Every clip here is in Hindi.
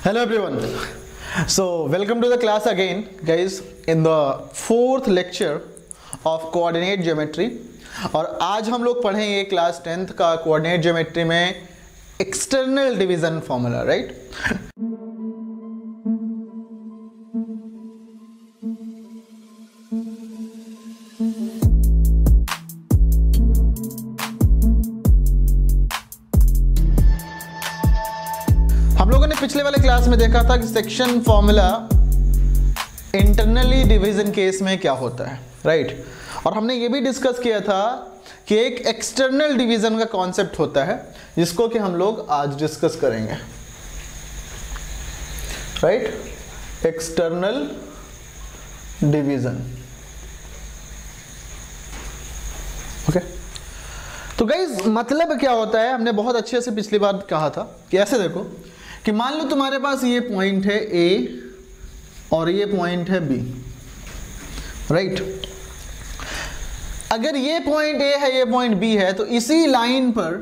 Hello everyone. So welcome to the class again, guys, in the fourth lecture of coordinate geometry. और आज हम लोग पढ़ेंगे क्लास 10th का कोऑर्डिनेट ज्योमेट्री में एक्सटर्नल डिवीजन फॉर्मूला, राइट? हम लोगों ने पिछले वाले क्लास में देखा था कि section formula internally division case में क्या होता है, राइट? और हमने ये भी डिस्कस किया था कि एक एक्सटर्नल डिवीजन का कॉन्सेप्ट होता है जिसको कि हम लोग आज डिस्कस करेंगे, राइट? External division, okay? तो गाइस मतलब क्या होता है, हमने बहुत अच्छे से पिछली बार कहा था कि ऐसे देखो कि मान लो तुम्हारे पास ये पॉइंट है ए और ये पॉइंट है बी, राइट? अगर ये पॉइंट ए है, ये पॉइंट बी है, तो इसी लाइन पर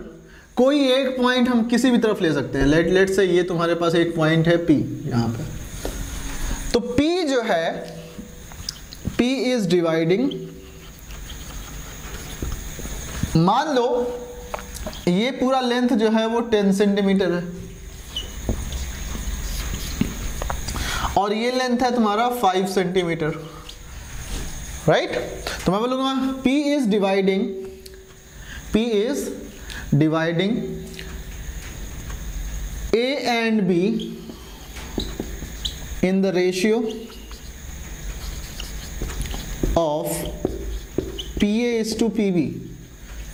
कोई एक पॉइंट हम किसी भी तरफ ले सकते हैं। लेट से ये तुम्हारे पास एक पॉइंट है पी यहां पे, तो पी जो है, पी इज डिवाइडिंग, मान लो ये पूरा लेंथ जो है वो 10 सेंटीमीटर है और ये लेंथ है तुम्हारा 5 सेंटीमीटर, राइट? तो मैं बोलूंगा P is dividing A and B in the ratio of PA is to PB.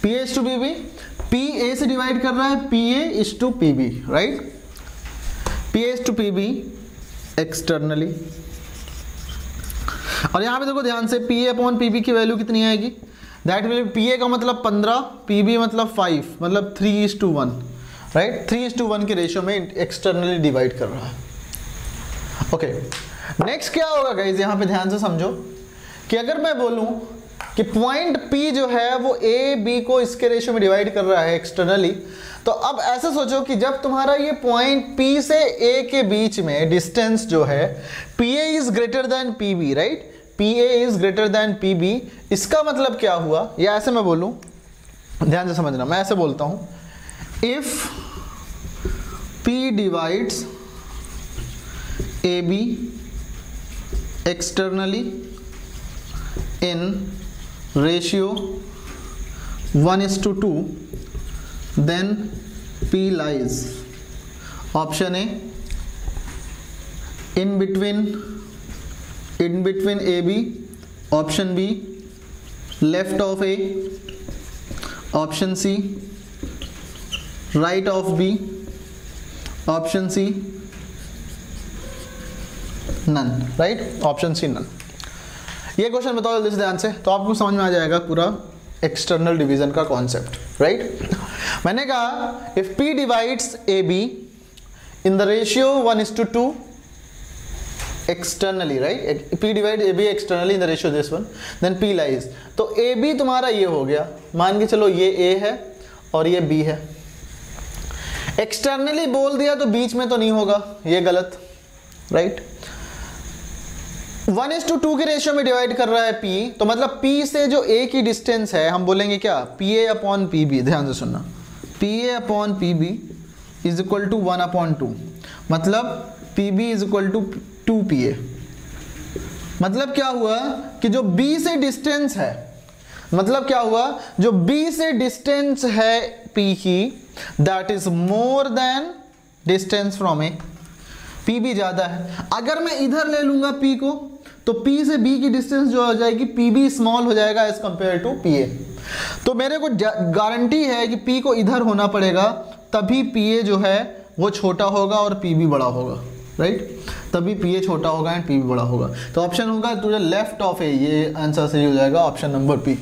PA is to PB, PA से डिवाइड कर रहा है, PA is to PB, right? PA is to PB externally. और यहां पे देखो ध्यान से, PA अपॉन PB की वैल्यू कितनी आएगी? दैट विल PA का मतलब 15, PB मतलब 5, मतलब 3:1, राइट? 3:1 के रेशियो में एक्सटर्नली डिवाइड कर रहा है, ओके? नेक्स्ट क्या होगा गाइस, यहां पे ध्यान से समझो कि अगर मैं बोलूं कि पॉइंट P जो है वो A B को इसके रेशियो में डिवाइड कर रहा है एक्सटर्नली, तो अब ऐसे सोचो कि जब तुम्हारा ये पॉइंट P से A के बीच में डिस्टेंस जो है PA is greater than PB, right? PA is greater than PB, इसका मतलब क्या हुआ? या ऐसे मैं बोलूं, ध्यान से समझना, मैं ऐसे बोलता हूं, if P divides AB externally in ratio 1:2, then P lies option A in between AB, option B left of A, option C right of B, option C none, right? option C none। ये क्वेश्चन बताओ जल्दी से ध्यान से, तो आपको समझ में आ जाएगा पूरा एक्सटर्नल डिवीजन का कॉन्सेप्ट, राइट? मैंने कहा if P divides AB in the ratio 1:2 externally, right? P divide AB externally in the ratio this one, then P lies. तो AB तुम्हारा ये हो गया, मान के चलो ये A है और ये B है। एक्सटर्नली बोल दिया तो बीच में तो नहीं होगा, ये गलत, राइट? 1:2 के रेशियो में डिवाइड कर रहा है P, तो मतलब P से जो A की डिस्टेंस है हम बोलेंगे क्या? PA upon PB। ध्यान से सुनना, PA upon PB is equal to 1/2, मतलब PB is equal to 2PA। मतलब क्या हुआ कि जो B से डिस्टेंस है, मतलब क्या हुआ, जो B से डिस्टेंस है P की, that is more than distance from A। PB ज्यादा है। अगर मैं इधर ले लूंगा P को, तो P से B की डिस्टेंस जो हो जाएगी, PB स्मॉल हो जाएगा एज कंपेयर टू PA। तो मेरे को गारंटी है कि P को इधर होना पड़ेगा, तभी PA जो है वो छोटा होगा और PB बड़ा होगा, राइट? तभी PA छोटा होगा एंड PB बड़ा होगा। तो ऑप्शन होगा तुझे लेफ्ट ऑफ A, ये आंसर सही हो जाएगा, ऑप्शन नंबर P,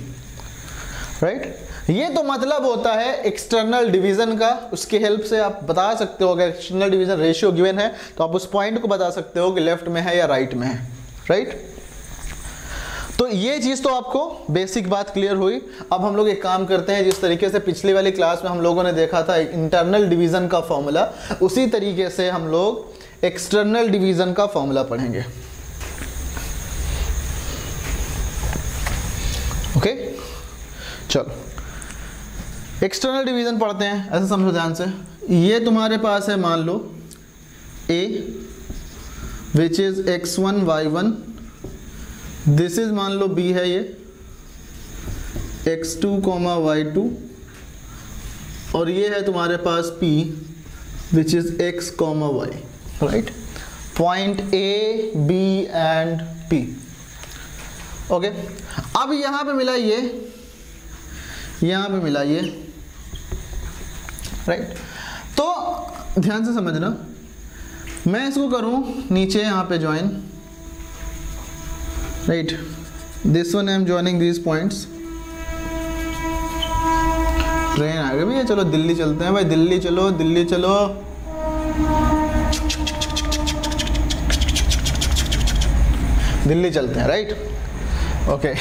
राइट? ये तो मतलब होता है एक्सटर्नल डिवीजन का। उसकी हेल्प से आप बता सकते हो, अगर एक्सटर्नल डिवीजन रेशियो गिवन है तो आप उस पॉइंट को बता सकते हो कि लेफ्ट में है या राइट में है, राइट? तो ये चीज तो आपको बेसिक बात क्लियर हुई। अब हम लोग एक काम करते हैं, जिस तरीके से पिछली वाली क्लास में हम लोगों ने देखा था इंटरनल डिवीजन का फॉर्मूला, उसी तरीके से हम लोग एक्सटर्नल डिवीजन का फॉर्मूला पढ़ेंगे। ओके चलो एक्सटर्नल डिवीजन पढ़ते हैं। ऐसे समझो ध्यान से, ये तुम्हारे पास है मान लो a which is x1 y1, this is मान लो b है ये x2, y2, और ये है तुम्हारे पास p which is x, y, right. Point a, b and p। Okay अब यहां पे मिला ये, यहां पे मिला ये, राइट। तो ध्यान से समझना, मैं इसको करूं नीचे यहां पे join, right. This one I am joining these points. Train आ गई भैया, चलो दिल्ली चलते हैं भाई, दिल्ली चलो, दिल्ली चलो। दिल्ली चलते हैं, राइट। ओके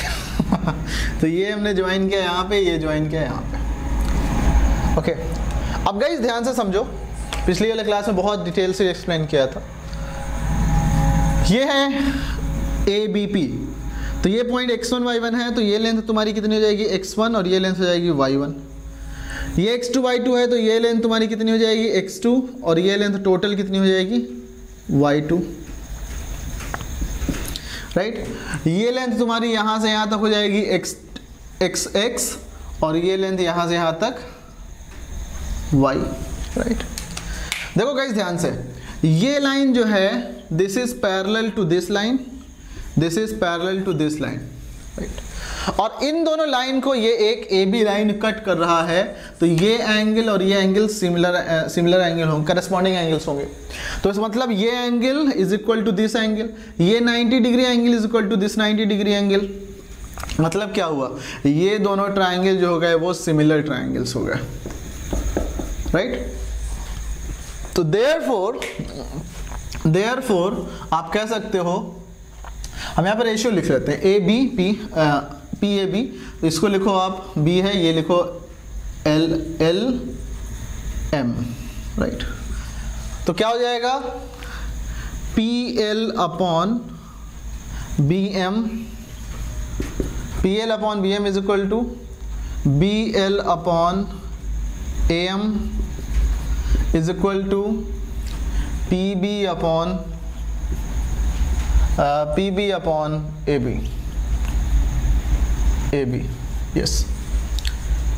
तो ये हमने ज्वाइन किया यहाँ पे, ये ज्वाइन किया यहाँ पे। ओके अब गाइस ध्यान से समझो, पिछली वाले क्लास में बहुत डिटेल से एक्सप्लेन किया था। ये है ए बी पी, तो ये पॉइंट x1 y1 है, तो ये लेंथ तुम्हारी कितनी हो जाएगी x1 और ये लेंथ हो जाएगी y1। ये x2 y2 है, तो ये लेंथ तुम्हारी कितनी हो जाएगी x2 और ये लेंथ टोटल कितनी हो जाएगी y2, राइट। ये लेंथ तुम्हारी यहाँ से यहाँ तक हो जाएगी x और ये लेंथ यहाँ से यहाँ तक y, राइट। देखो गाइस ध्यान से, ये लाइन जो है this is parallel to this line, this is parallel to this line, right. और इन दोनों लाइन को ये एक ए बी लाइन कट कर रहा है, तो ये एंगल और ये एंगल सिमिलर एंगल होंगे, करस्पॉन्डिंग एंगल्स होंगे। तो इसका मतलब ये angle is equal to this angle, ये 90 degree angle is equal to this 90 degree angle. मतलब क्या हुआ, ये दोनों ट्राइंगल जो हो गए वो सिमिलर ट्राइंगल्स हो गए, राइट। तो देयरफॉर आप कह सकते हो, हम यहाँ पर रेशियो लिख लेते हैं A B P, P A B, तो इसको लिखो आप बी है, ये लिखो एल एल एम, राइट। तो क्या हो जाएगा P L upon B M, P L upon B M is equal to B L upon A M is equal to P B upon PB upon AB, yes,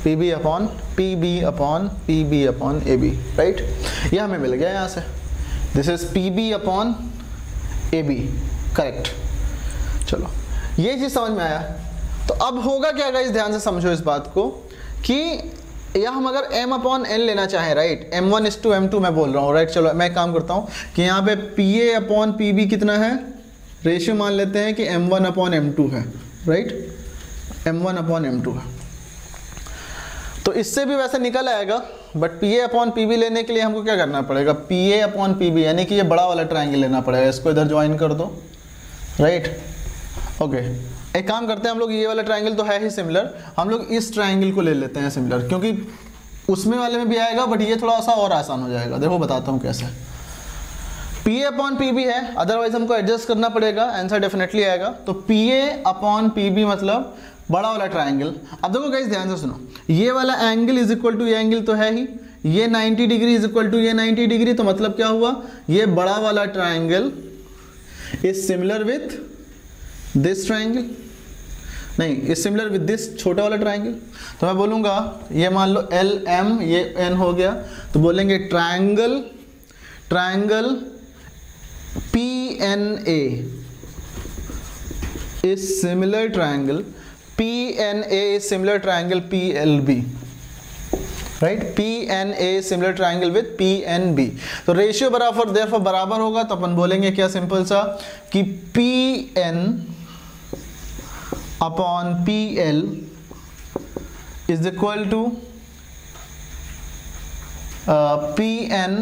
PB upon AB, right. ये हमें मिल गया यहाँ से, this is PB upon AB, correct. चलो ये चीज़ समझ में आया। तो अब होगा क्या गाइस, ध्यान से समझो इस बात को कि या हम अगर m अपॉन n लेना चाहें, राइट, m1:m2 मैं बोल रहा हूँ, राइट। चलो मैं एक काम करता हूँ कि यहाँ पे PA अपॉन PB कितना है, रेशियो मान लेते हैं कि m1 अपॉन m2 है, राइट, m1 अपॉन m2 है। तो इससे भी वैसे निकल आएगा, बट PA अपॉन PB लेने के लिए हमको क्या करना पड़ेगा, PA अपॉन PB, यानी कि ये बड़ा वाला ट्राइंगल लेना पड़ेगा। इसको इधर ज्वाइन कर दो, राइट। ओके एक काम करते हैं हम लोग, ये वाला ट्राइंगल तो है ही सिमिलर, हम लोग इस ट्राइंगल को ले लेते हैं सिमिलर, क्योंकि उसमें वाले में भी आएगा बट ये थोड़ा सा और आसान हो जाएगा। देखो बताता हूँ कैसे। PA अपॉन PB है, अदरवाइज हमको एडजस्ट करना पड़ेगा, आंसर डेफिनेटली आएगा। तो PA अपॉन PB मतलब बड़ा वाला ट्राइंगल। अब देखो गाइस ध्यान से सुनो, ये वाला एंगल इज इक्वल टू ये एंगल तो है ही, ये 90 डिग्री इज इक्वल टू ये 90 डिग्री, तो मतलब क्या हुआ, ये बड़ा वाला triangle is similar with this triangle, नहीं इज सिमिलर विथ दिस छोटा वाला ट्राइंगल। तो मैं बोलूँगा ये मान लो LM, ये N हो गया, तो बोलेंगे triangle PNA is similar triangle, PNA is similar triangle PLB, right, PNA is similar triangle with PNB। तो रेशियो बराबर होगा, तो अपन बोलेंगे क्या सिंपल सा कि PN upon PL is equal to PN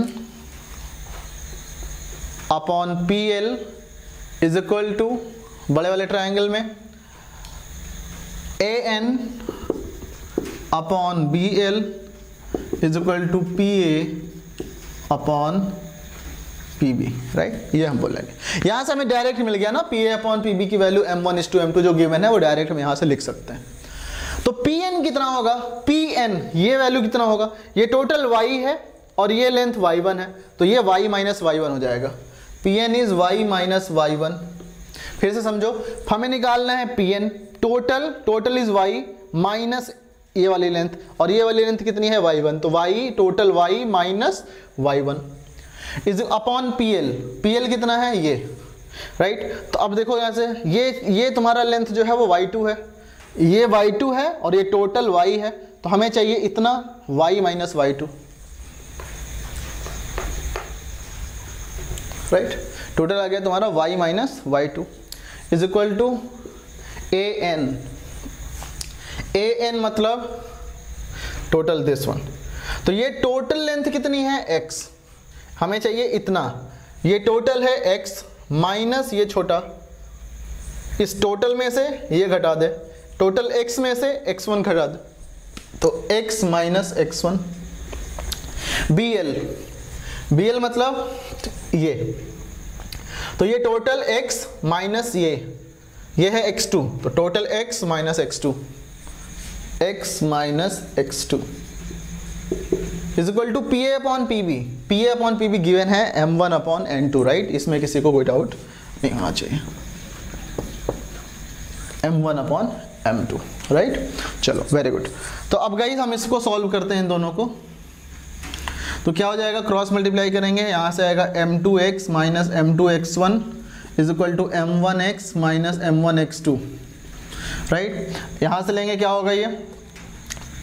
upon PL is equal to बड़े वाले ट्राइंगल में AN upon BL is equal to PA upon PB, right, ये हम बोलेंगे। यहाँ से हमें डायरेक्ट मिल गया ना PA अपॉन PB की वैल्यू m1:m2 जो गिवन है वो डायरेक्ट हम यहाँ से लिख सकते हैं। तो Pn कितना होगा, Pn ये वैल्यू कितना होगा, ये टोटल y है और ये लेंथ y1 है, तो ये y माइनस y1 हो जाएगा। Pn is y minus y1। फिर से समझो, हमें निकालना है Pn, total is y minus ये वाली लेंथ, और ये वाली लेंथ कितनी है y1, तो y total y minus y1 is upon PL कितना है ये, राइट। तो अब देखो यहाँ से ये तुम्हारा लेंथ जो है वो y2 है, ये y2 है और ये टोटल y है, तो हमें चाहिए इतना y minus y2, right. Total आ गया तुम्हारा y minus y2 is equal to an मतलब टोटल दिस वन। तो ये टोटल लेंथ कितनी है x, हमें चाहिए इतना, ये टोटल है x माइनस ये छोटा, इस टोटल में से ये घटा दे, टोटल x में से x1 घटा दे, तो x माइनस x1। bl मतलब ये, तो ये टोटल x माइनस ये है x2, तो total x minus x2, x minus x2 is equal to PA upon PB given है m1 अपॉन n2, राइट। इसमें किसी को कोई डाउट नहीं होना चाहिए, m1 अपॉन m2, राइट। चलो वेरी गुड। तो अब गाइस हम इसको सॉल्व करते हैं इन दोनों को, तो क्या हो जाएगा, क्रॉस मल्टीप्लाई करेंगे, यहाँ से आएगा m2x minus m2x1 is equal to m1x minus m1x2, right. यहाँ से लेंगे क्या होगा, ये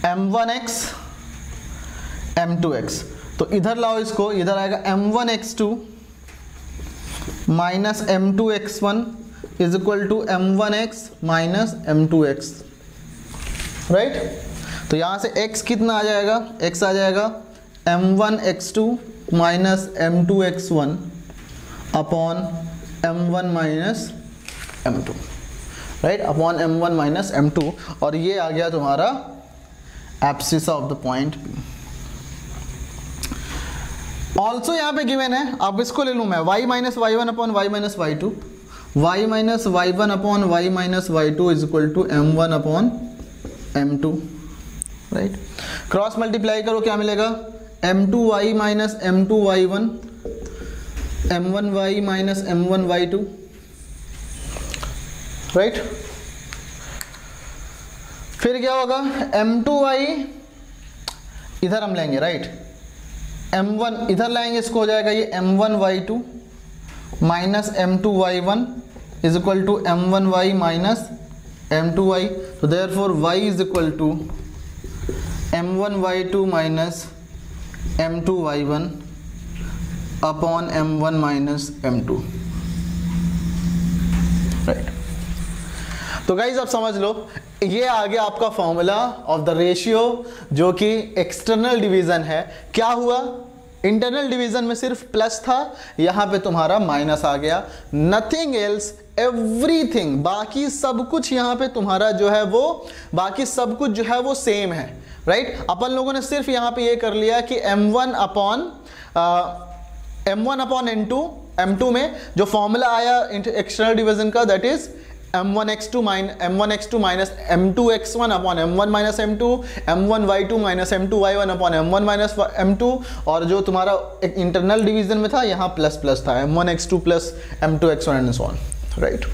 m1x m2x, तो इधर लाओ इसको, इधर आएगा m1x2 minus m2x1 is equal to m1x minus m2x, right. तो यहाँ से x कितना आ जाएगा, x आ जाएगा m1x2 minus m2x1 upon m1 minus m2, right, upon m1 minus m2, और ये आ गया तुम्हारा abscess of the point P। Also यहाँ पे गिवन है, अब इसको ले लूँ मैं y minus y1 upon y minus y2, y minus y1 upon y minus y2 is equal to m1 upon m2, right. Cross multiply करो, क्या मिलेगा, m2y minus m2y1 m1y minus m1y2, right. फिर क्या होगा, m2y इधर हम लेंगे, राइट, m1 इधर लाएंगे, इसको हो जाएगा ये m1y2 minus m2y1 is equal to m1y minus m2y, तो therefore y is equal to m1y2 minus m2y1 upon m1 minus m2, right. तो गाइज अब समझ लो, ये आ गया आपका फॉर्मूला ऑफ द रेशियो जो कि एक्सटर्नल डिवीजन है। क्या हुआ, इंटरनल डिवीजन में सिर्फ प्लस था, यहाँ पे तुम्हारा माइनस आ गया, नथिंग एल्स, एवरीथिंग, बाकी सब कुछ यहाँ पे तुम्हारा जो है वो, बाकी सब कुछ जो है वो सेम है, राइट। अपन लोगों ने सिर्फ यहाँ पे ये कर लिया कि m1 अपॉन m2 में जो फॉर्मूला आया एक्सटर्नल डिवीजन का, that is m1x2 minus m2x1 upon m1 minus m2, m1y2 minus m2y1 upon m1 minus m2, और जो तुम्हारा इंटरनल डिवीजन में था यहाँ प्लस प्लस था, m1x2 plus m2x1 and so on, right.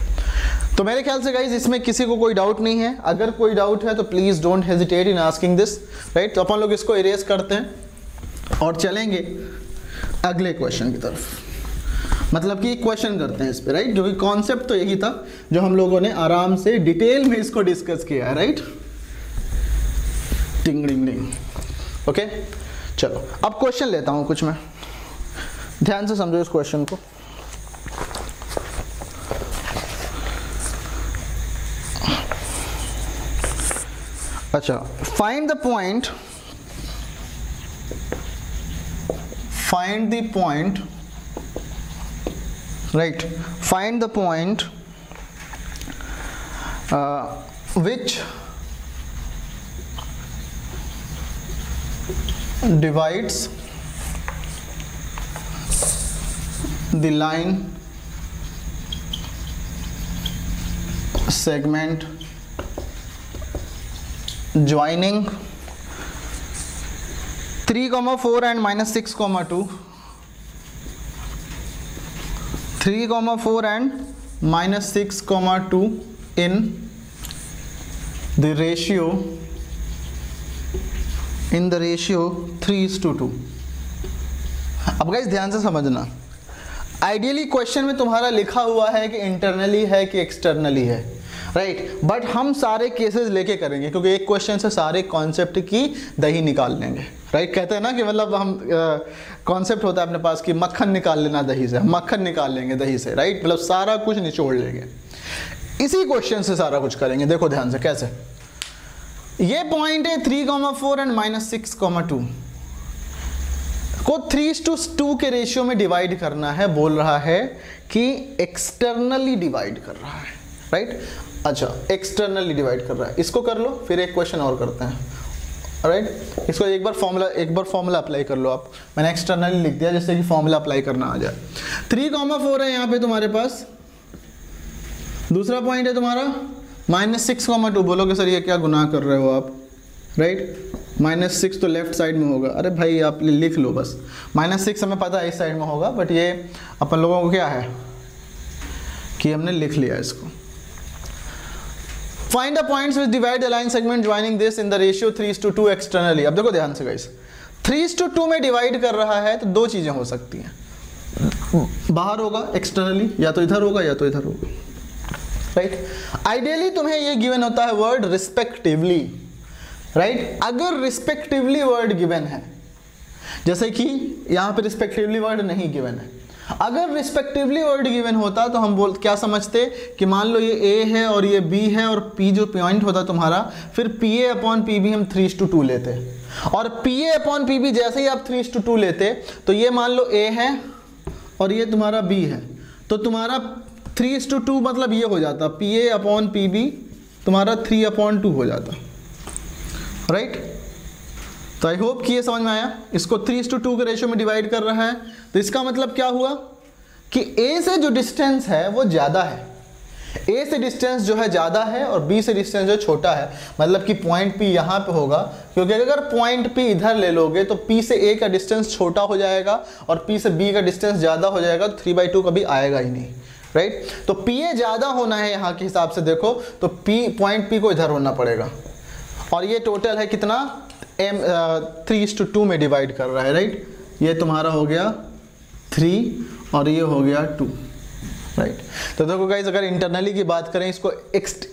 तो मेरे ख्याल से गाइज इसमें किसी को कोई डाउट नहीं है, अगर कोई डाउट है तो please don't hesitate in asking this, right. तो अपन लोग इसको इरेज करते हैं और चलेंगे अगले क्वेश्चन की तरफ, मतलब कि क्वेश्चन करते हैं इस पे, राइट। जो कि कॉन्सेप्ट तो यही था जो हम लोगों ने आराम से डिटेल में इसको डिस्कस किया है, राइट। टिंग डिंग डिंग, ओके। चलो अब क्वेश्चन लेता हूं कुछ मैं, ध्यान से समझो इस क्वेश्चन को। अच्छा, find the point right, find the point which divides the line segment joining 3,4 and -6,2, 3,4 and -6,2 in the ratio 3:2। अब गाइस ध्यान से समझना, आइडियली क्वेश्चन में तुम्हारा लिखा हुआ है कि इंटरनली है कि एक्सटर्नली है, राइट, बट हम सारे केसेस लेके करेंगे क्योंकि एक क्वेश्चन से सारे कॉन्सेप्ट की दही निकाल लेंगे, राइट। कहते हैं ना कि मतलब हम कॉन्सेप्ट होता है अपने पास कि मक्खन निकाल लेना दही से, हम मक्खन निकाल लेंगे दही से, राइट, मतलब सारा कुछ निचोड़ लेंगे। इसी क्वेश्चन से सारा कुछ करेंगे। देखो ध्यान से कैसे, ये पॉइंट है 3,4 एंड -6,2 को 3:2 के रेशियो में डिवाइड करना है। बोल रहा है कि एक्सटर्नली डिवाइड कर रहा है, राइट। अच्छा, एक्सटर्नली डिवाइड कर रहा है, इसको कर लो, फिर एक क्वेश्चन और करते हैं, राइट। इसको एक बार फॉर्मूला अप्लाई कर लो आप। मैंने एक्सटर्नली लिख दिया जिससे कि फॉर्मूला अप्लाई करना आ जाए। 3,4 है यहाँ पे तुम्हारे पास, दूसरा पॉइंट है तुम्हारा -6,2। बोलोगे सर ये क्या गुनाह कर रहे हो आप, राइट। -6 तो लेफ्ट साइड में होगा, अरे भाई आप लिख लो बस। -6 हमें पता है इस साइड में होगा, बट ये अपन लोगों को क्या है कि हमने लिख लिया इसको। Find the points which divide the line segment joining this in the ratio 3:2 externally. अब देखो ध्यान से गाइस, 3:2 में डिवाइड कर रहा है तो दो चीजें हो सकती हैं, बाहर होगा एक्सटर्नली, या तो इधर होगा या तो इधर होगा, राइट। आइडियली तुम्हें ये गिवन होता है वर्ड रिस्पेक्टिवली, राइट। अगर रिस्पेक्टिवली वर्ड गिवन है, जैसे कि यहाँ पे रिस्पेक्टिवली वर्ड नहीं गिवन है, अगर रिस्पेक्टिवली वर्ड गिवन होता तो हम क्या समझते कि मान लो ये A है और ये B है और P जो पॉइंट होता तुम्हारा, फिर PA/PB हम 3:2 लेते, और PA/PB जैसे ही आप 3:2 लेते तो ये मान लो A है और ये तुम्हारा B है, तो तुम्हारा 3:2 मतलब ये हो जाता PA/PB तुम्हारा 3/2 हो जाता, राइट। तो आई होप कि ये समझ में आया। इसको 3:2 के रेशियो में डिवाइड कर रहा है, तो इसका मतलब क्या हुआ कि A से जो डिस्टेंस है वो ज़्यादा है, A से डिस्टेंस जो है ज़्यादा है और B से डिस्टेंस जो छोटा है, मतलब कि पॉइंट P यहाँ पे होगा, क्योंकि अगर पॉइंट P इधर ले लोगे तो P से A का डिस्टेंस छोटा हो जाएगा और P से B का डिस्टेंस ज़्यादा हो जाएगा, तो 3/2 कभी आएगा ही नहीं, राइट। तो PA ज़्यादा होना है यहाँ के हिसाब से, देखो तो पॉइंट P को इधर होना पड़ेगा, और ये टोटल है कितना 3:2 में डिवाइड कर रहा है, राइट। ये तुम्हारा हो गया 3 और ये हो गया 2, राइट। तो देखो गाइस, अगर इंटरनली की बात करें, इसको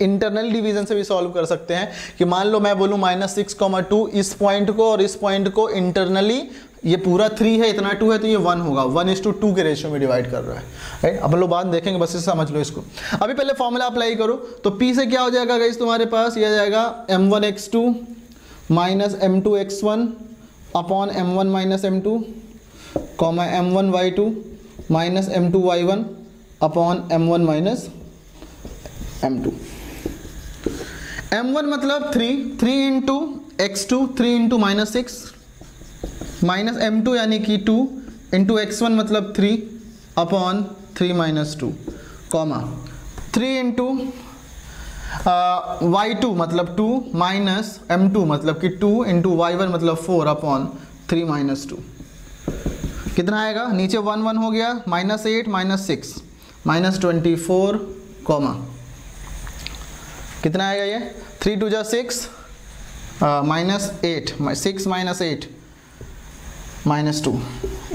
इंटरनल डिवीजन से भी सॉल्व कर सकते हैं कि मान लो मैं बोलूँ -6,2 इस पॉइंट को और इस पॉइंट को इंटरनली, ये पूरा 3 है, इतना 2 है, तो ये 1 होगा, 1:2 के रेशियो में डिवाइड कर रहा है, राइट। अपन लोग बात देखेंगे, बस इसे समझ लो इसको। अभी पहले फॉर्मूला अप्लाई करो, तो P से क्या हो जाएगा गाइस तुम्हारे पास, ये आ जाएगा m1x2 -m2x1 upon m1 -m2 comma m1y2 -m2y1 upon m1 -m2। m1 मतलब 3 into x2, 3 into -6 minus m2 यानी कि 2 इंटू x1 मतलब 3 अपॉन 3 - 2 कॉमा 3 इंटू y2 मतलब 2 माइनस m2 मतलब कि 2 इंटू y1 मतलब 4 अपॉन 3 - 2। कितना आएगा, नीचे 1 1 हो गया, -8 -6 -24 कॉमा कितना आएगा ये 3 2 जा 6 -8 6 -8 -2,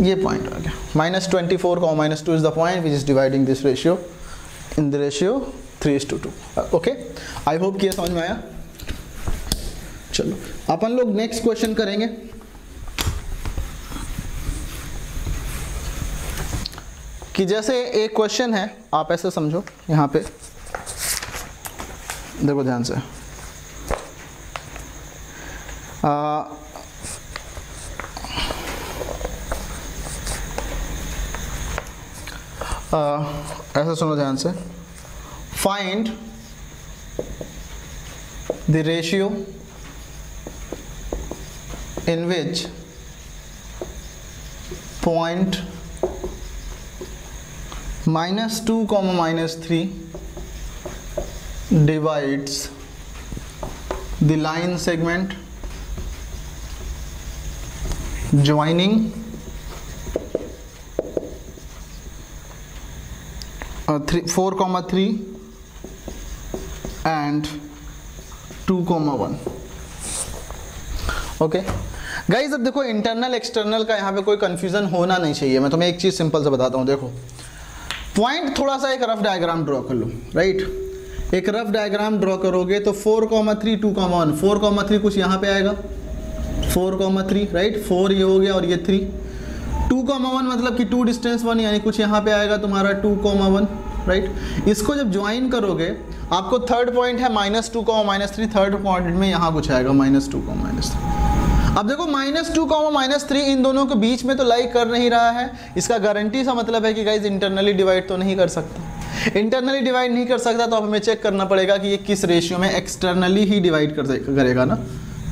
ये पॉइंट आ गया। -24 comma -2 is the point which is dividing this ratio in the ratio 3:2। Okay, I hope कि ये समझ में आया। चलो अपन लोग नेक्स्ट क्वेश्चन करेंगे। कि जैसे एक क्वेश्चन है, आप ऐसे समझो, यहाँ पे देखो ध्यान से, ऐसा सुनो ध्यान से, find the ratio in which point -2, -3 divides the line segment joining 4,3 and 2,1। Okay guys, अब देखो इंटरनल एक्सटर्नल का यहाँ पे कोई कंफ्यूजन होना नहीं चाहिए। मैं तुम्हें एक चीज़ सिंपल से बताता हूँ। देखो पॉइंट, थोड़ा सा एक रफ डायग्राम ड्रॉ कर लो, राइट। एक रफ डायग्राम ड्रॉ करोगे तो 4,3, 2,1, 4,3 कुछ यहाँ पे आएगा, 4,3, राइट। 4 ये हो गया और ये 3, 2,1 मतलब कि 2 डिस्टेंस 1, यानी कुछ यहाँ पे आएगा तुम्हारा 2,1, राइट। इसको जब ज्वाइन करोगे आपको थर्ड पॉइंट है -2, -3, थर्ड पॉइंट में यहाँ कुछ आएगा -2, -3। अब देखो -2, -3 इन दोनों के बीच में तो लाई कर नहीं रहा है, इसका गारंटी सा मतलब है कि गाइज इंटरनली डिवाइड तो नहीं कर सकता। इंटरनली डिवाइड नहीं कर सकता तो अब हमें चेक करना पड़ेगा कि ये किस रेशियो में एक्सटर्नली ही डिवाइड करेगा ना,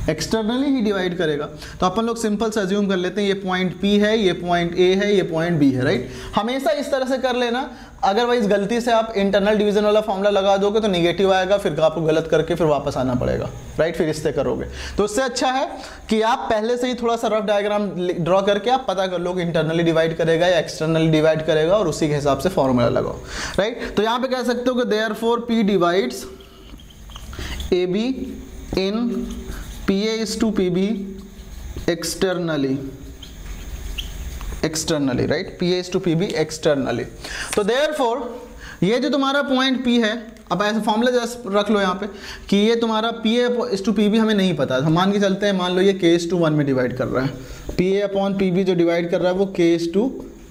एक्सटर्नली ही डिवाइड करेगा। तो अपन लोग सिंपल से अज्यूम कर लेते हैं ये पॉइंट P है, ये पॉइंट A है, ये पॉइंट B है, राइट। हमेशा इस तरह से कर लेना, अदरवाइज गलती से आप इंटरनल डिवीजन वाला फॉर्मूला लगा दोगे तो निगेटिव आएगा, फिर आपको गलत करके फिर वापस आना पड़ेगा, राइट। फिर इससे करोगे तो उससे अच्छा है कि आप पहले से ही थोड़ा सा रफ डायग्राम ड्रॉ करके आप पता कर लो कि इंटरनली डिवाइड करेगा या एक्सटर्नली डिवाइड करेगा और उसी के हिसाब से फॉर्मूला लगाओ, राइट। तो यहाँ पे कह सकते हो कि therefore P divides AB in PA is to PB externally, right, PA is to PB externally। तो therefore ये जो तुम्हारा पॉइंट P है, अब ऐसे फॉर्मूला जस्ट रख लो यहाँ पे कि ये तुम्हारा PA is to PB हमें नहीं पता, हम मान के चलते हैं, मान लो ये K is to 1 में डिवाइड कर रहा है, PA अपॉन PB जो डिवाइड कर रहा है वो K is to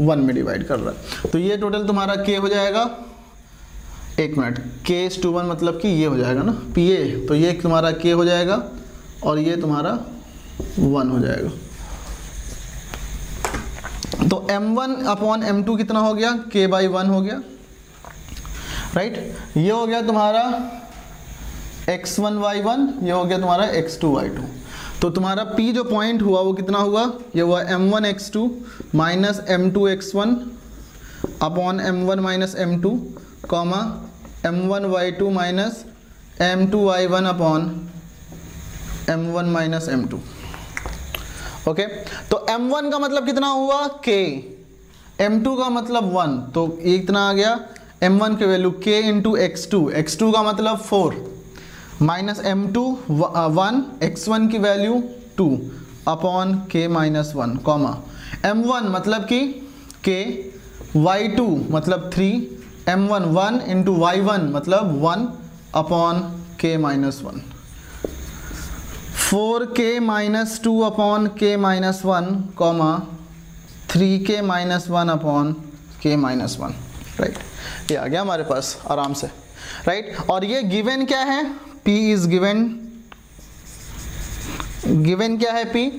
1 में डिवाइड कर रहा है। तो ये टोटल तुम्हारा K हो जाएगा, एक मिनट, K is to 1 मतलब कि ये हो जाएगा ना PA, तो ये तुम्हारा K हो जाएगा और ये तुम्हारा 1 हो जाएगा। तो m1 अपॉन m2 कितना हो गया, K/1 हो गया, राइट। ये हो गया तुम्हारा x1y1, ये हो गया तुम्हारा x2y2। तो तुम्हारा P जो पॉइंट हुआ वो कितना हुआ, ये हुआ m1x2 minus m2x1 upon m1 minus m2 comma m1y2 minus m2y1 upon m1 minus m2। Okay, तो m1 का मतलब कितना हुआ K, m2 का मतलब 1, तो ये कितना आ गया, m1 की value K into x2, x2 का मतलब 4 माइनस m2 1, x1 की value 2 upon K minus 1 comma m1 मतलब कि K, y2 मतलब 3, m1 1 इंटू y1 मतलब 1 upon K minus 1, 4K minus 2 upon K minus 1 comma 3K minus 1 upon K minus 1, right. ये आ गया हमारे पास आराम से, राइट। और ये गिवन क्या है, P इज गिवन, गिवन क्या है P,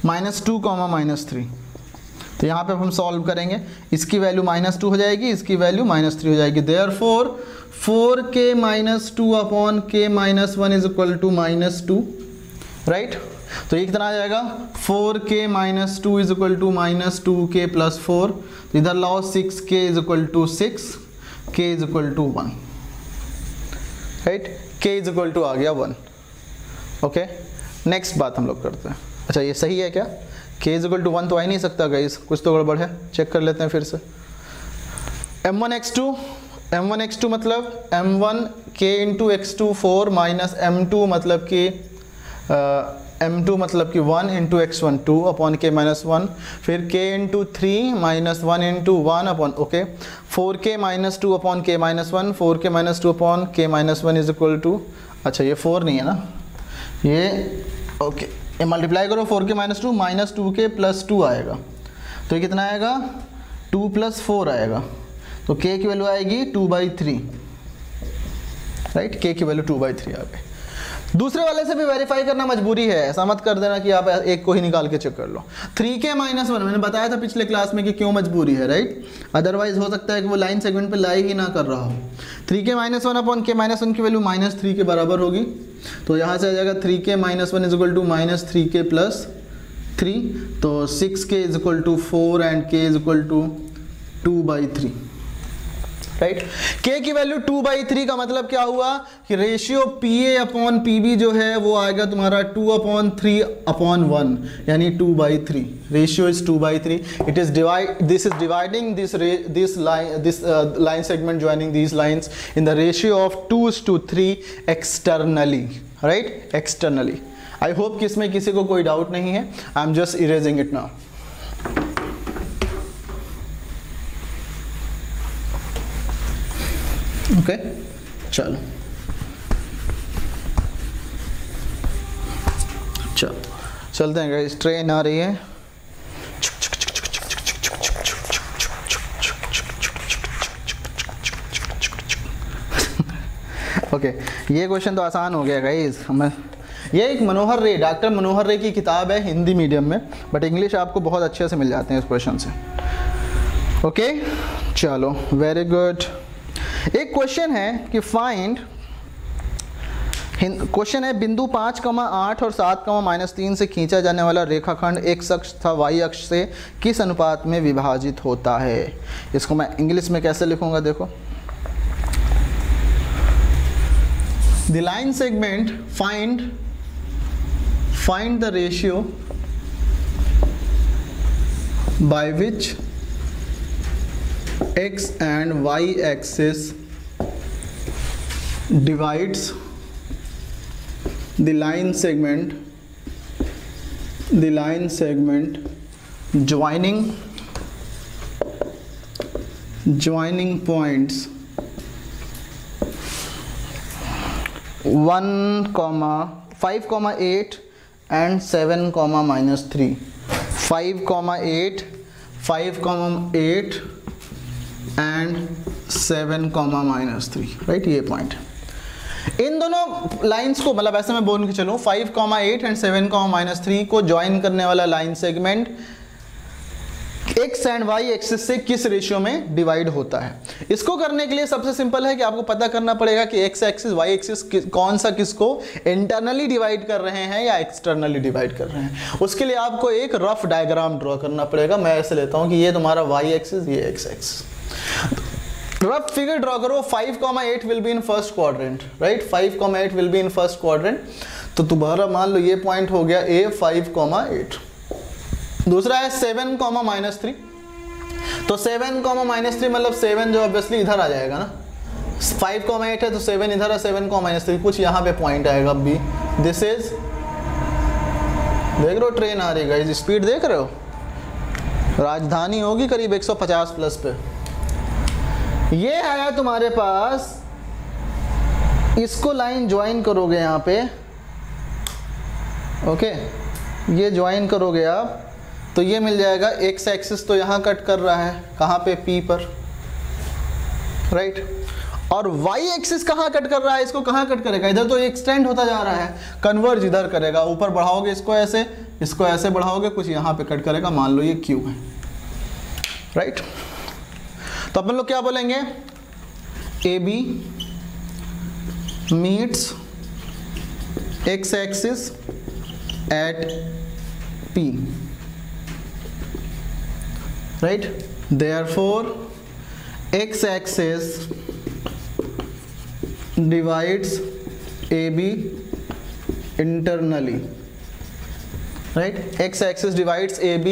-2 -3। तो यहाँ पे हम सॉल्व करेंगे, इसकी वैल्यू -2 हो जाएगी, इसकी वैल्यू -3 हो जाएगी। Therefore 4K minus 2 upon K minus 1 is equal to -2, right. तो ये कितना आ जाएगा, 4K minus 2 is equal to -2K plus 4, इधर लाओ 6K is equal to 6, K is equal to 1, right. K is equal to आ गया 1। ओके, नेक्स्ट बात हम लोग करते हैं। अच्छा ये सही है क्या, K इज इक्वल टू 1 तो आ ही नहीं सकता गाइस, कुछ तो गड़बड़ है, चेक कर लेते हैं फिर से। m1x2 मतलब m1 K into x2 4 minus m2 मतलब कि m2 मतलब कि 1 into x1 2 upon K minus 1, फिर K into 3 minus 1 into 1 upon, okay, 4K minus 2 upon K minus 1, 4K minus 2 upon K minus 1 is equal to, अच्छा ये 4 नहीं है ना, ये ओके, ये मल्टीप्लाई करो 4K minus 2 minus 2K plus 2 आएगा, तो ये कितना आएगा 2 प्लस 4 आएगा, तो K की वैल्यू आएगी 2/3, राइट। K की वैल्यू 2/3 आ गई। दूसरे वाले से भी वेरीफाई करना मजबूरी है, ऐसा मत कर देना कि आप एक को ही निकाल के चेक कर लो। 3K माइनस 1 मैंने बताया था पिछले क्लास में कि क्यों मजबूरी है, राइट। अदरवाइज हो सकता है कि वो लाइन सेगमेंट पे लाई ही ना कर रहा हो। 3K minus 1 upon K minus 1 की वैल्यू -3 के बराबर होगी, तो यहाँ से आ जाएगा 3K minus 1 is equal to -3K plus 3, तो 6K is equal to 4 and K is equal to 2/3, right. K की वैल्यू 2/3 का मतलब क्या हुआ कि ratio P A upon P B जो है वो आएगा तुम्हारा 2/3/1 यानी 2/3। Ratio is 2/3। It is this is dividing this line segment joining these lines in the ratio of 2:3 externally, right, externally. I hope कि इसमें किसी को कोई डाउट नहीं है। I am just erasing it now. Okay, चलो चलते हैं गाइस, ट्रेन आ रही है। ओके, ये क्वेश्चन तो आसान हो गया गाइस। हमें ये एक मनोहर रे, डॉक्टर मनोहर रे की किताब है हिंदी मीडियम में, बट इंग्लिश आपको बहुत अच्छे से मिल जाते हैं इस क्वेश्चन से। ओके, चलो, वेरी गुड। एक क्वेश्चन है कि फाइंड, क्वेश्चन है बिंदु 5,8 और 7,-3 से खींचा जाने वाला रेखाखंड एक्स अक्ष तथा वाई अक्ष से किस अनुपात में विभाजित होता है। इसको मैं इंग्लिश में कैसे लिखूंगा, देखो। The line segment find the ratio by which x and y axis divides the line segment joining points 5,8 and 7,-3। 5,8 and 7,-3, right, ये पॉइंट। इन दोनों लाइंस को, मतलब ऐसे मैं बोल के चलूँ, 5,8 एंड 7,-3 को ज्वाइन करने वाला line segment x and y axis से किस रेशियो में डिवाइड होता है। इसको करने के लिए सबसे सिंपल है कि आपको पता करना पड़ेगा कि एक्स एक्सिस वाई एक्सिस कौन सा किसको इंटरनली डिवाइड कर रहे हैं या एक्सटर्नली डिवाइड कर रहे हैं। उसके लिए आपको एक रफ डायग्राम ड्रॉ करना पड़ेगा। मैं ऐसे लेता हूं कि ये तुम्हारा वाई एक्सिस, ये x axis. Rough figure draw करो। 5,8 will be in first quadrant, right, 5,8 will be in first quadrant. तो तुम्हारा मान लो ये पॉइंट हो गया A 5,8। दूसरा है 7,-3। तो 7,-3 मतलब 7 जो ऑब्वियसली इधर आ जाएगा ना, 5,8 है तो 7 इधर है, 7,-3 कुछ यहाँ पे पॉइंट आएगा B। दिस इज, देख रहे हो ट्रेन आ रही है, स्पीड देख रहे हो, राजधानी होगी करीब 150 प्लस पे। ये है तुम्हारे पास, इसको लाइन ज्वाइन करोगे यहाँ पे, ओके, ये ज्वाइन करोगे आप तो ये मिल जाएगा। एक्स एक्सिस तो यहाँ कट कर रहा है, कहाँ पे, P पर, राइट। और वाई एक्सिस कहाँ कट कर रहा है, इसको कहाँ कट करेगा, इधर तो एक्सटेंड होता जा रहा है, कन्वर्ज इधर करेगा। ऊपर बढ़ाओगे इसको ऐसे बढ़ाओगे, कुछ यहाँ पे कट करेगा, मान लो ये Q है, राइट। तो अपन लोग क्या बोलेंगे, AB meets x axis at P, right, therefore x axis divides AB internally, right, x axis divides AB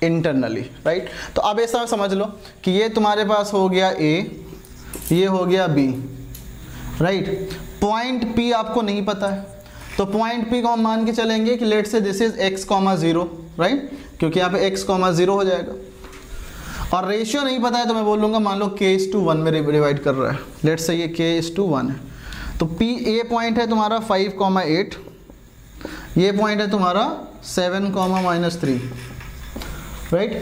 internally, right। तो अब ऐसा समझ लो कि ये तुम्हारे पास हो गया A, ये हो गया B, राइट। पॉइंट P आपको नहीं पता है, तो पॉइंट P को हम मान के चलेंगे कि लेट से दिस इज x, 0, राइट, क्योंकि यहाँ पे x, 0 हो जाएगा। और रेशियो नहीं पता है तो मैं बोल लूँगा, मान लो k:1 में डिवाइड कर रहा है, लेट से ये k:1 है। तो P, ये पॉइंट है तुम्हारा 5,8, ये पॉइंट है तुम्हारा 7,-3, right,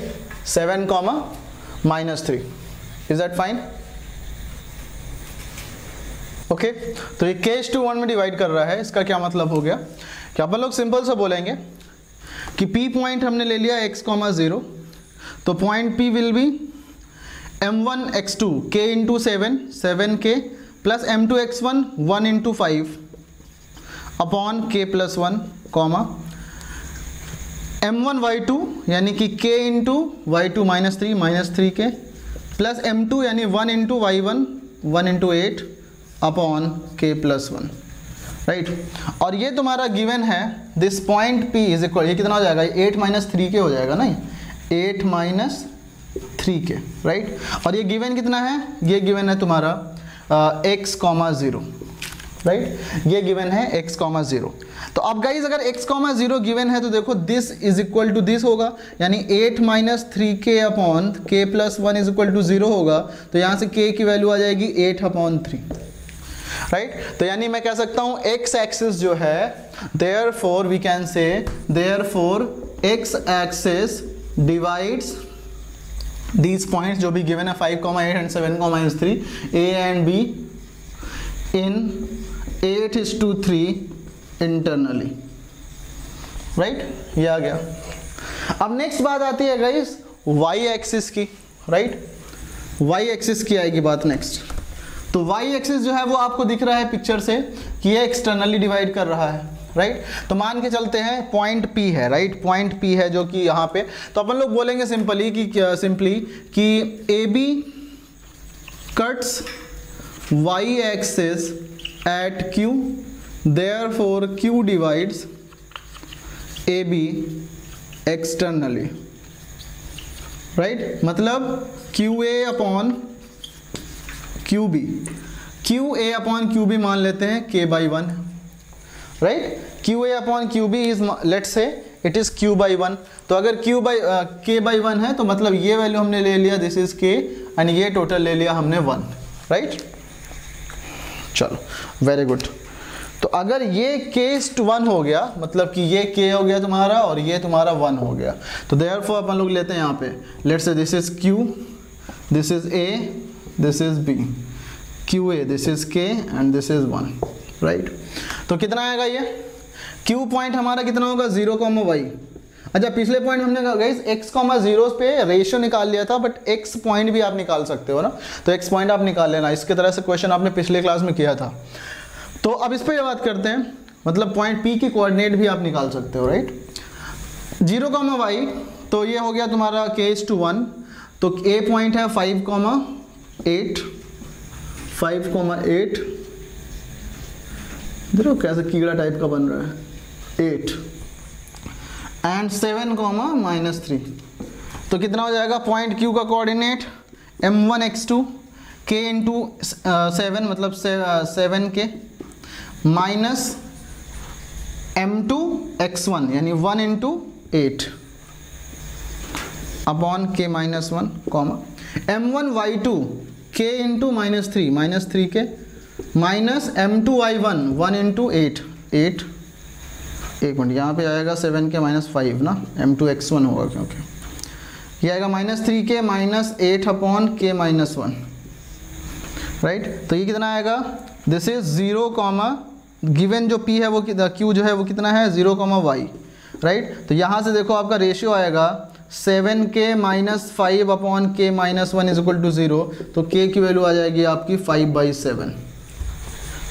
7,-3। Is that fine, okay. तो ये k:1 में डिवाइड कर रहा है, इसका क्या मतलब हो गया कि अपन लोग सिंपल से बोलेंगे कि P पॉइंट हमने ले लिया x, 0, तो point P will be m1 x2 k into 7k plus m2 x1 1 into 5 upon k+1 comma m1 y2 यानी कि k into y2 -3 -3k plus m2 यानी 1 into y1 1 into 8 upon k plus 1, right. और ये तुम्हारा गिवन है this point p is equal, ये कितना हो जाएगा 8 माइनस 3k हो जाएगा ना, 8 माइनस 3k, राइट। और ये गिवन कितना है, ये गिवन है तुम्हारा x, 0, राइट, ये गिवन है x, 0। तो अब गाइज अगर x, 0 गिवन है तो देखो this is equal to this होगा, यानी 8 minus 3k upon k plus 1 is equal to 0 होगा। तो यहाँ से k की वैल्यू आ जाएगी 8 अपॉन 3, राइट। तो यानी मैं कह सकता हूँ x एक्सिस जो है, therefore we can say therefore x axis divides these points जो भी given है 5, 8 and 7, 3 A and B in 8:3 internally, right, ये आ गया। अब नेक्स्ट बात आती है गाइस y एक्सिस की, राइट, y एक्सिस की आएगी बात नेक्स्ट। तो y एक्सिस जो है वो आपको दिख रहा है पिक्चर से कि ये एक्सटर्नली डिवाइड कर रहा है, राइट। तो मान के चलते हैं पॉइंट P है, राइट, पॉइंट P है जो कि यहाँ पे, तो अपन लोग बोलेंगे सिंपली कि AB cuts y axis at Q, therefore Q divides AB externally, right. मतलब QA upon QB, QA upon QB मान लेते हैं k/1, right. QA upon QB is let's say it is q/1। तो अगर k/1 है तो मतलब ये वैल्यू हमने ले लिया दिस इज k एंड ये टोटल ले लिया हमने 1, राइट। चलो वेरी गुड। तो अगर ये k/1 हो गया मतलब कि ये k हो गया तुम्हारा और ये तुम्हारा 1 हो गया, तो देयरफॉर अपन लोग लेते हैं यहाँ पे let's say this is q, this is a, this is b, QA this is k and this is 1, right. तो कितना आएगा ये Q पॉइंट हमारा कितना होगा 0, y। अच्छा पिछले पॉइंट हमने गाइस x, 0 पे रेशियो निकाल लिया था, बट x पॉइंट भी आप निकाल सकते हो ना, तो x पॉइंट आप निकाल लेना, इसके तरह से क्वेश्चन आपने पिछले क्लास में किया था। तो अब इस पे बात करते हैं, मतलब पॉइंट P की कोऑर्डिनेट भी आप निकाल सकते हो, राइट। 0, y, तो ये हो गया तुम्हारा k/1, तो A पॉइंट है 5, 8, 5, 8, देखो कैसे कीड़ा टाइप का बन रहा है, 8 एंड 7, -3। तो कितना हो जाएगा पॉइंट Q का coordinate m1 x2 k into 7 मतलब 7k माइनस m2 x1 यानी 1 into 8 upon k -1 comma m1 y2 k into -3k minus m2 y1 1 into 8, एक मिनट यहाँ पे आएगा 7k -5 ना, m2 x1 होगा क्योंकि ये आएगा -3k -8 अपॉन k -1, राइट। तो ये कितना आएगा दिस इज 0, गिवन जो P है वो Q जो है वो कितना है 0, y, राइट। तो यहाँ से देखो आपका रेशियो आएगा 7k -5 upon k -1 is equal to 0, तो k की वैल्यू आ जाएगी आपकी 5/7,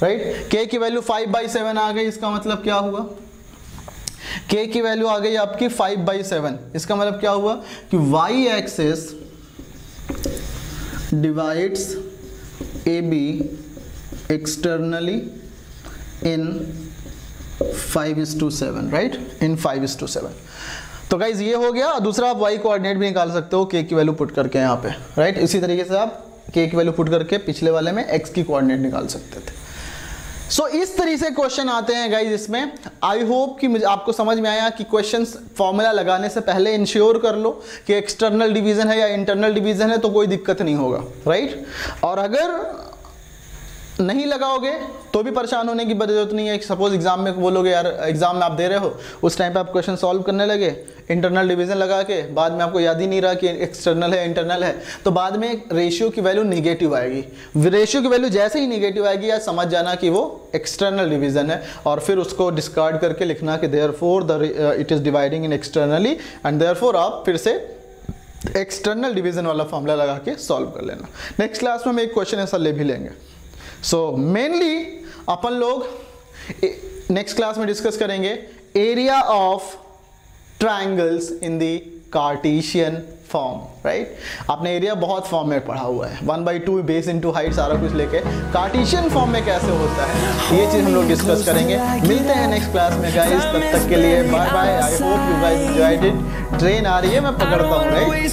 राइट। k की वैल्यू 5/7 आ गई, इसका मतलब क्या हुआ, k की वैल्यू आ गई आपकी 5/7, इसका मतलब क्या हुआ कि y axis divides AB externally in 5:7, right, in 5:7। तो गाइज ये हो गया। दूसरा आप y कोऑर्डिनेट भी निकाल सकते हो k की वैल्यू पुट करके यहाँ पे, राइट। इसी तरीके से आप k की वैल्यू पुट करके पिछले वाले में x की कोऑर्डिनेट निकाल सकते थे। सो इस तरीके से क्वेश्चन आते हैं गाइज इसमें। आई होप कि मुझे आपको समझ में आया कि क्वेश्चंस फॉर्मूला लगाने से पहले इंश्योर कर लो कि एक्सटर्नल डिवीजन है या इंटरनल डिवीजन है, तो कोई दिक्कत नहीं होगा, राइट। और अगर नहीं लगाओगे तो भी परेशान होने की जरूरत नहीं है। सपोज एग्जाम में बोलोगे यार, एग्जाम में आप दे रहे हो, उस टाइम पे आप क्वेश्चन सॉल्व करने लगे इंटरनल डिवीजन लगा के, बाद में आपको याद ही नहीं रहा कि एक्सटर्नल है इंटरनल है, तो बाद में रेशियो की वैल्यू निगेटिव आएगी। रेशियो की वैल्यू जैसे ही निगेटिव आएगी या समझ जाना कि वो एक्सटर्नल डिवीजन है, और फिर उसको डिस्कार्ड करके लिखना कि therefore it is dividing in externally and therefore आप फिर से एक्सटर्नल डिवीजन वाला फॉर्मूला लगा के सॉल्व कर लेना। नेक्स्ट क्लास में हम एक क्वेश्चन ऐसा ले भी लेंगे। सो मेनली अपन लोग नेक्स्ट क्लास में डिस्कस करेंगे area of triangles in the Cartesian form, right. आपने एरिया बहुत फॉर्म में पढ़ा हुआ है, 1/2 बेस इनटू हाइट सारा कुछ लेके कार्टेशियन फॉर्म में कैसे होता है ये चीज़ हम लोग डिस्कस करेंगे। मिलते हैं नेक्स्ट क्लास में गाइस, तब तक के लिए bye bye. I hope you guys enjoyed it. Train आ रही है, मैं पकड़ता हूँ, राइट।